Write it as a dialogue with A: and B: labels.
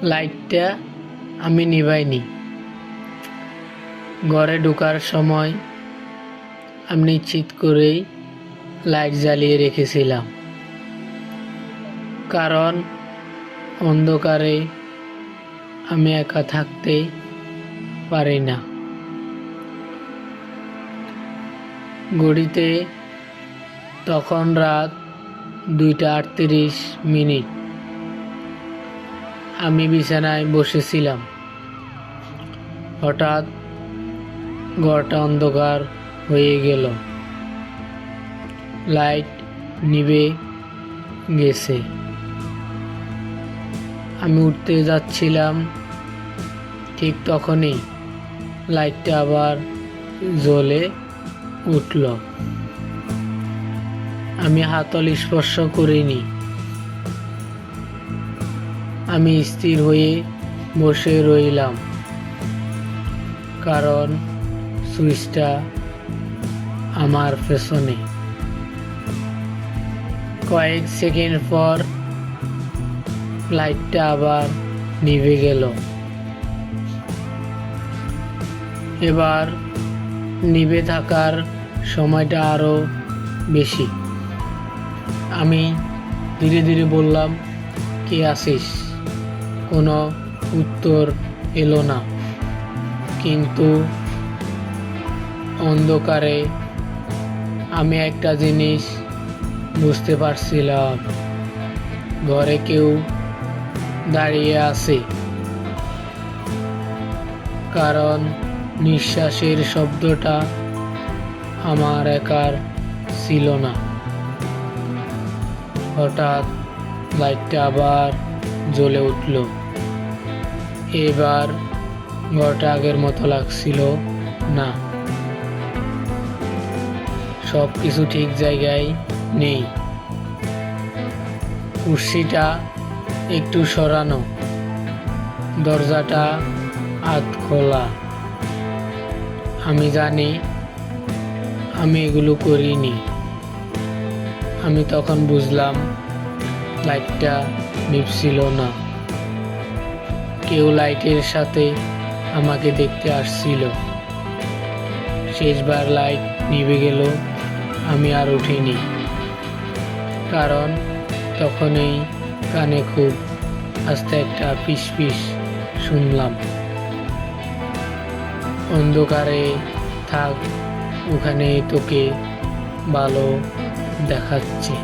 A: লাইটটা আমি নিভাইনি। ঘরে ঢোকার সময় আমি নিশ্চিত করেই লাইট জ্বালিয়ে রেখেছিলাম, কারণ অন্ধকারে আমি একা থাকতে পারি না। ঘড়িতে তখন রাত 2:38। আমি বিছানায় বসেছিলাম। হঠাৎ ঘরটা অন্ধকার হয়ে গেল। লাইট নিভে গেছে। আমি উঠতে যাচ্ছিলাম, ঠিক তখনই লাইটটা আবার জ্বলে উঠল। আমি হাতল স্পর্শ করিনি। আমি স্থির হয়ে বসে রইলাম, কারণ সুইচটা আমার পেছনে। কয়েক সেকেন্ড পর লাইটটা আবার নিভে গেল। এবার নিভে থাকার সময়টা আরো বেশি। আমি ধীরে ধীরে বললাম, কে আছিস? কোনো উত্তর এলো না। কিন্তু অন্ধকারে আমি একটা জিনিস বুঝতে পারছিলাম, ঘরে কেউ দাঁড়িয়ে আছে, কারণ নিঃশ্বাসের শব্দটা আমার একার ছিল না। হঠাৎ লাইটটা আবার জ্বলে উঠল। এবার ঘরটা আগের মতো লাগছিল না। সব কিছু ঠিক জায়গায় নেই। কুর্সিটা একটু সরানো, দরজাটা আধ খোলা। আমি জানি আমি এগুলো করিনি। আমি তখন বুঝলাম লাইটটা নিভছিল না। কেউ লাইটের সাথে আমাকে দেখতে আসছিল। শেষবার লাইট নিভে গেল, আমি আর উঠিনি, কারণ তখনই কানে খুব আস্তে একটা ফিসফিস শুনলাম, অন্ধকারে থাক, ওখানে তোকে ভালো দেখাচ্ছে।